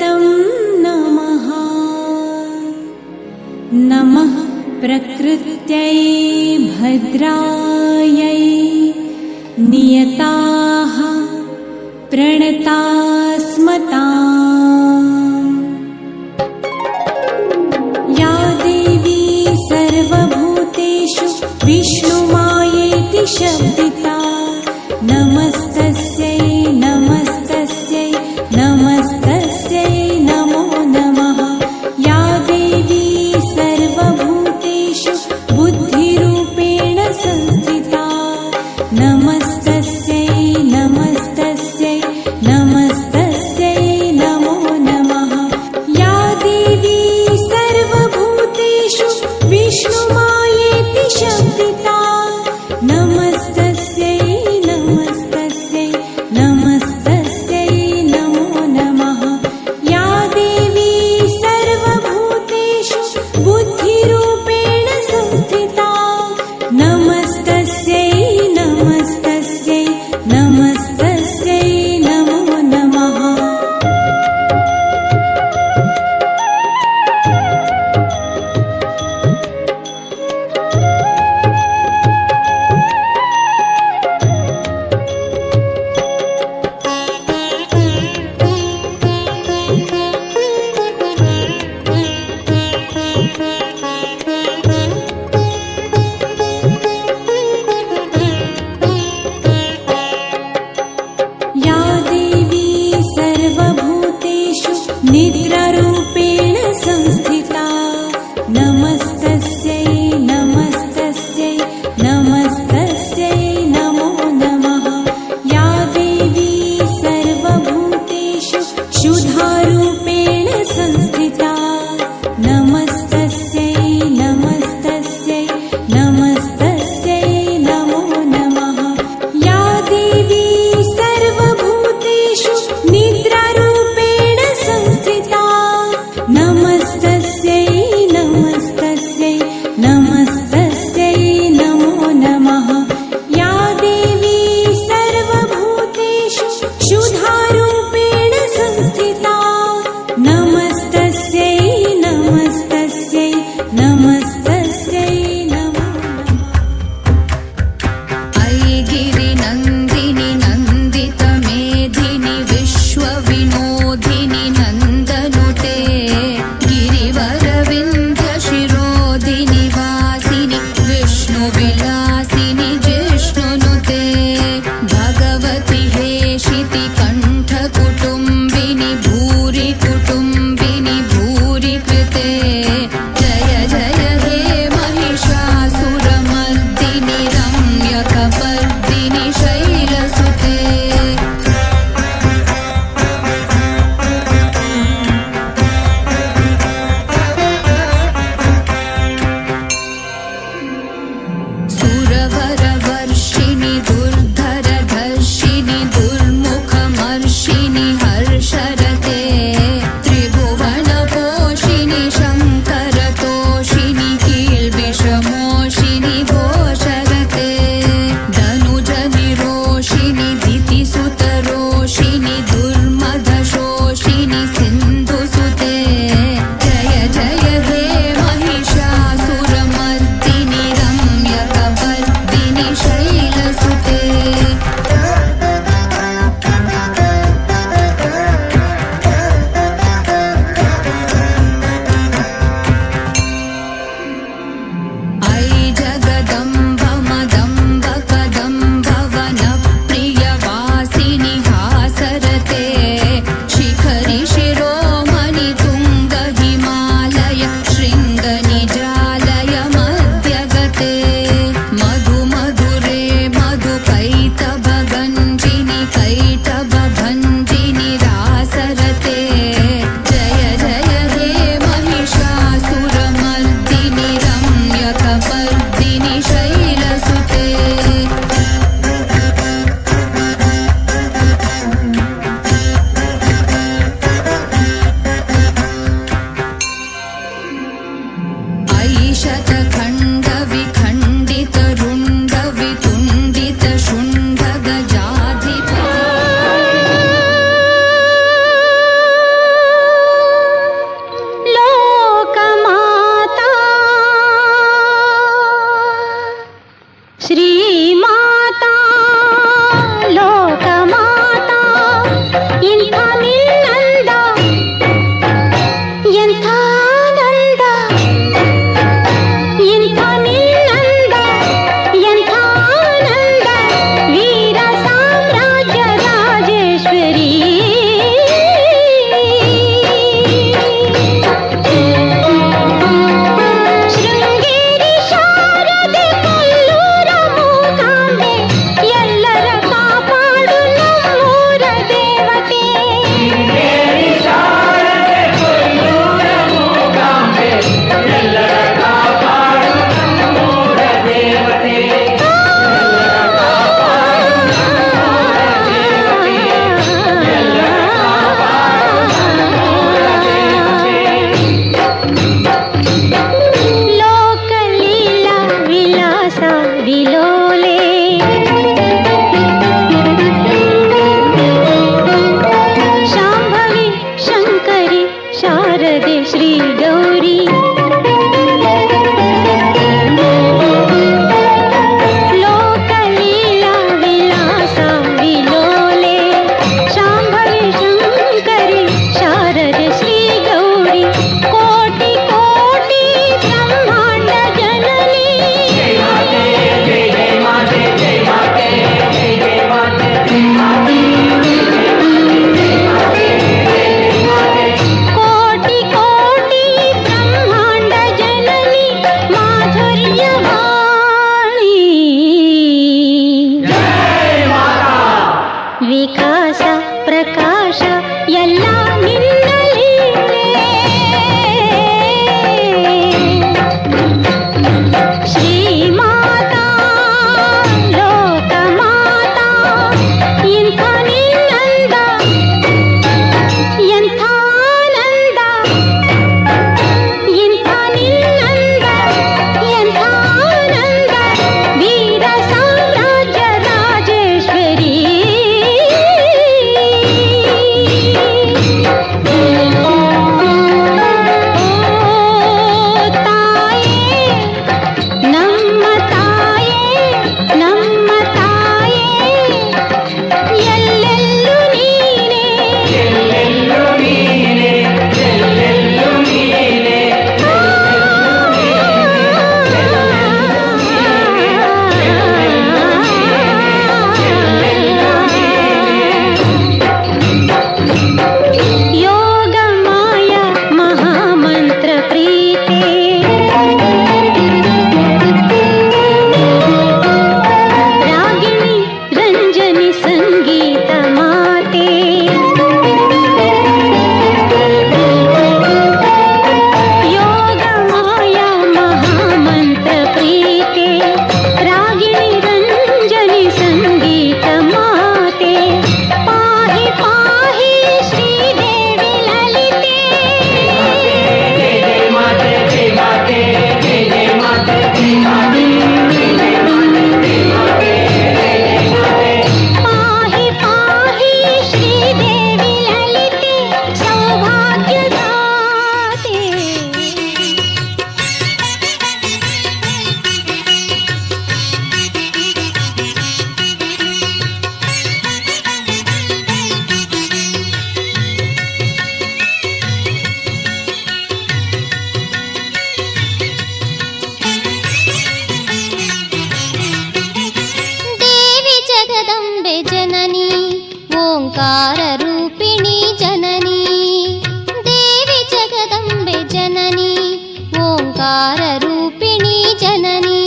तं नमः। नमः प्रकृत्यै भद्रायै नियताः प्रणतास्मताम्। या देवी सर्वभूतेषु विष्णुमायेति शब्दिता, नमस्तस्यै नमस्तस्यै नमस्तस्यै नमो नमः। या देवी सर्वभूतेषु बुद्धिरूपेण संस्थिता, नमस्तस्यै नमस्तस्यै नमस्तस्यै नमो नमः। या देवी सर्वभूतेषु विष्णुमायेति शब्दिता, नमस्तस्यै नमस्तस्यै नमस्तस्यै नमो नमः। या देवी सर्वभूतेषु बुद्धिरूपेण संस्थिता, नमस्तस्यै नमस्तस्यै नमस्तस्यै नमो नमः। या देवी सर्वभूतेषु निद्रारूपेण संस्थिता, नमस्तस्यै नमस्तस्यै नमस्तस्यै नमो नमः। या देवी सर्वभूतेषु क्षुधारूपेण संस्थिता, नमस्तस्यै नमस्तस्यै नमस्तस्यै नमो नमः। या देवी सर्वभूतेषु निद्रारूपेण संस्थिता, नमस्तस्यै नमस्तस्यै नमस्तस्यै नमो नमः। या देवी सर्वभूतेषु क्षुधारूपेण संस्थिता, नमस्तस्यै श्री गौरी लोकलीला विलासा विलोले शाम्भवी शङ्करि शारदे श्री गौरी कोटि कोटि ब्रह्माण्ड जननी कोटि कोटि ब्रह्माण्ड जननी माधुर्यवाणी विकास प्रकाश ಎಲ್ಲ ನಿನ್ನ ಲೀಲೆ ಶ್ರೀ ಮಾತಾ ಲೋಕ ಮಾತಾ ಇಂಥ ನಿನ್ನಂದ ಎಂಥ ಆನಂದ ಇಂಥ ನಿನ್ನಂದ ಎಂಥ ಆನಂದ ವೀರ ಸಾಮ್ರಾಜ್ಯ ರಾಜೇಶ್ವರಿ ತಾಯೇ ನಮ್ಮ ತಾಯೇ ನಮ್ಮ ತಾಯೇ ಎಲ್ಲೆಲ್ಲೂ ನೀನೇ ಯೋಗ ಮಾಯ ಮಹಾಮಂತ್ರ ಪ್ರೀತೆ ರಾಗಿಣಿ ರಂಜನಿ ಸಂಗೀತ ಮಾತೆ ಯೋಗ ಮಾಯ ಮಹಾಮಂತ್ರ ಪ್ರೀತೆ ರಾಗಿಣಿ ರಂಜನಿ ಸಂಗೀತ ಮಾತೆ ಪಾಹಿ ಪಾಹಿ ಶ್ರೀದೇವಿ ಲಲಿತೆ ಪಾಹಿ ಪಾಹಿ ಶ್ರೀದೇವಿ ಲಲಿತೆ ಸೌಭಾಗ್ಯದಾತೆ ದೇವಿ ಜಗದಂಬೆ ಜನನಿ ಓಂಕಾರ ರೂಪಿಣಿ ಜನನಿ ದೇವಿ ಜಗದಂಬೆ ಜನನಿ ಓಂಕಾರ ರೂಪಿಣಿ ಜನನಿ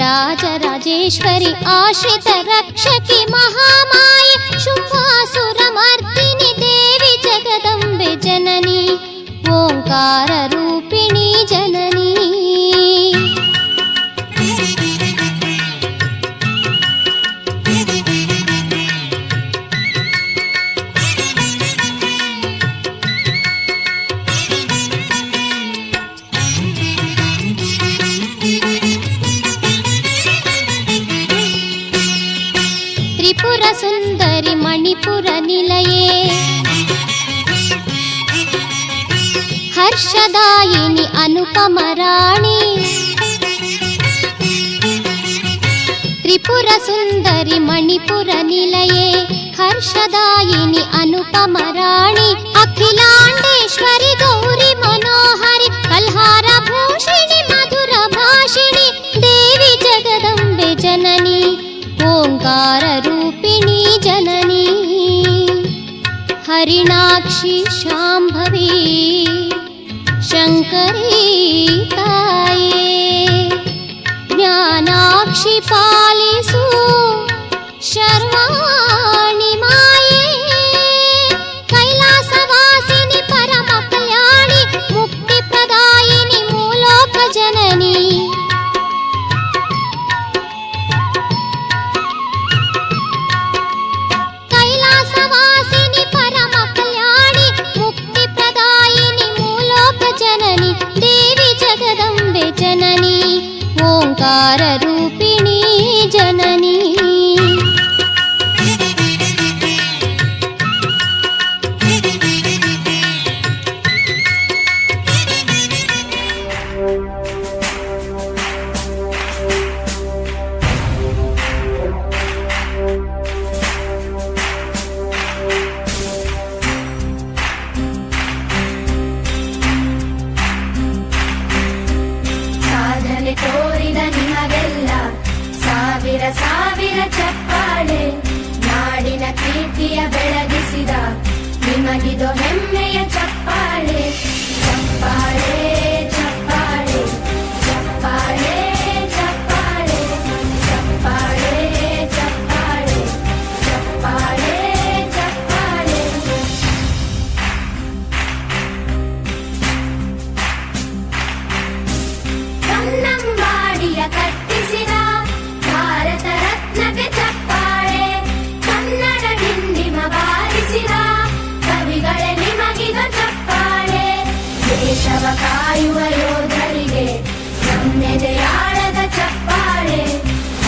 ರಾಜರಾಜೇಶ್ವರಿ ಆಶ್ರಿತ ರಕ್ಷಕಿ ಮಹಾಮಾಯೆ ಶುಂಭಾಸುರ ಮರ್ದಿನಿ ದೇವಿ ಜಗದಂಬೆ ಜನನಿ ಓಂಕಾರ ರೂಪಿಣಿ ಜನನಿ ತ್ರಿಪುರ ಸುಂದರಿ ಮಣಿಪುರ ನಿಲಯೇ ಹರ್ಷದಾಯಿನಿ ಅನುಪಮ ರಾಣಿ ತ್ರಿಪುರ ಸುಂದರಿ ಮಣಿಪುರ ನಿಲಯೇ ಹರ್ಷದಾಯಿನಿ ಅನುಪಮ ರಾಣಿ ಅಖಿಲಾಂಡೇಶ್ವರಿ ಗೌರಿ ಮನೋಹರಿ ಕಲ್ಹಾರ ಭೂಷಿಣಿ ಮಧುರ ಭಾಷಿಣಿ ದೇವಿ ಜಗದಂಬೆ ಜನನಿ ಓಂಕಾರ ರೂಪಿಣಿ ಜನನಿ ಹರಿಣಾಕ್ಷಿ ಶಾಂಭವಿ ಶಂಕರಿ ತಾಯೇ ಜ್ಞಾನಾಕ್ಷಿ ಪಾಲಿಸು ಶರ್ವಾಣಿ ಮಾಯೇ ಕೈಲಾಸವಾಸಿನಿ ಪರಮ ಕಲ್ಯಾಣಿ ಮುಕ್ತಿ ಪ್ರದಾಯಿನಿ ಮೂಲೋಕ ಜನನಿ ಕೈಲಾಸವಾಸಿನಿ ಪರಮ ಕಲ್ಯಾಣಿ ಮುಕ್ತಿ ಪ್ರದಾಯಿನಿ ಮೂಲೋಕ ಜನನಿ ದೇವಿ ಜಗದಂಬೆ ಜನನಿ ಓಂಕಾರ ರೂಪಿಣಿ ಜನನಿ ಚಪ್ಪಾಳೆ, ನಾಡಿನ ಕೀರ್ತಿಯ ಬೆಳಗಿಸಿದ ನಿಮಗಿದು ಹೆಮ್ಮೆಯ ಚಪ್ಪಾಳೆ. ಚಪ್ಪಾಳೆ ಚಪ್ಪಾಳೆ ಚಪ್ಪಾಳೆ ಚಪ್ಪಾಳೆ ಚಪ್ಪಾಳೆ ಚಪ್ಪಾಳೆ ಚಪ್ಪಾಳೆ ಚಪ್ಪಾಳೆ. ಕನ್ನಂಬಾಡಿಯ ಕಟ್ಟಿಸಿದ ಭಾರತ ರತ್ನಕ್ಕೆ ಚಪ್ಪಾಳೆ, ಕನ್ನಡ ಡಿಂಡಿಮ ಬಾರಿಸಿದ ಕವಿಗಳೇ ನಿಮಗಿದು ಚಪ್ಪಾಳೆ. ದೇಶವ ಕಾಯುವ ಯೋಧರಿಗೆ ನಮ್ಮೆದೆಯಾಳದ ಚಪ್ಪಾಳೆ,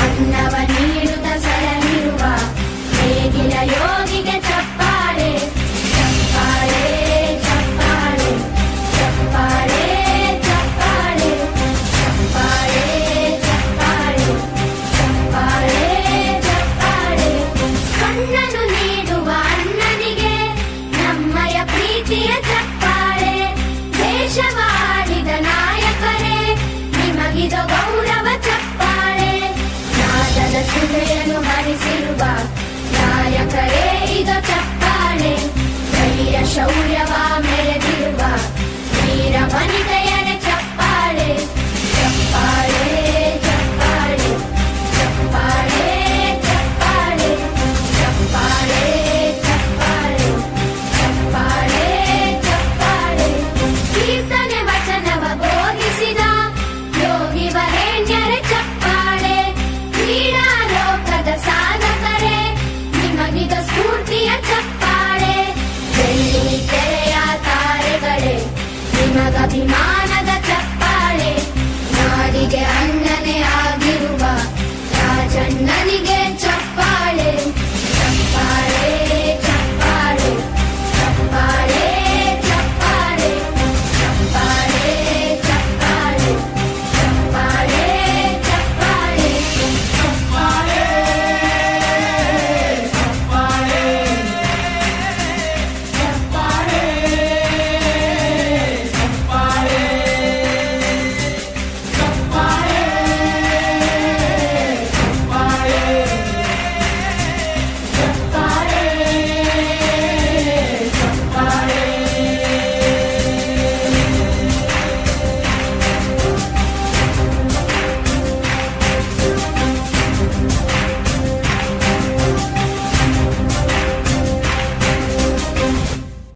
ಅನ್ನವ ನೀಡುತ್ತ ಸಲಹಿರುವ ನೇಗಿಲ ಯೋಗಿಗೆ ಚಪ್ಪಾಳೆ. ಚಪ್ಪಾಳೆ ಚಪ್ಪಾಳೆ ಚಪ್ಪಾಳೆ ಚಪ್ಪಾಳೆ ಚಪ್ಪಾಳೆ ಚಪ್ಪಾಳೆ ಚಪ್ಪಾಳೆ ಚಪ್ಪಾಳೆ. ಕಣ್ಣನ್ನು ನೀಡುವ ಅಣ್ಣನಿಗೆ ನಮ್ಮಯ ಪ್ರೀತಿಯ ಚಪ್ಪಾಳೆ, ದೇಶವಾಡಿದ ನಾಯಕರೇ ನಿಮಗಿದು ಗೌರವ ಚಪ್ಪಾಳೆ. ನಾದದ ಸುಧೆಯನ್ನು ಹರಿಸಿರುವ ನಾಯಕರೇ ಇದು ಚಪ್ಪಾಳೆ, ಧೈರ್ಯ ಶೌರ್ಯವ ಮೆರೆದಿರುವ ವೀರ ವನಿತೆಯರ ಚಪ್ಪಾಳೆ. ಚಪ್ಪಾಳೆ ಚಪ್ಪಾಳೆ ಚಪ್ಪಾಳೆ ಚಪ್ಪಾಳೆ ಚಪ್ಪಾಳೆ ಚಪ್ಪಾಳೆ ಚಪ್ಪಾಳೆ ಚಪ್ಪಾಳೆ. ಕೀರ್ತನೆ ವಚನವ ಬೋಧಿಸಿದ ಯೋಗಿ ವರೇಣ್ಯರ ಚಪ್ಪಾಳೆ, ಕ್ರೀಡಾ ಲೋಕದ ಸಾಧಕರೇ ನಿಮಗಿದ ಸ್ಫೂರ್ತಿಯ ಚಪ್ಪಾಳೆ. ಬೆಳ್ಳಿ ತೆರೆಯ ತಾರೆಗಳೇ ನಿಮಗಭಿಮಾನ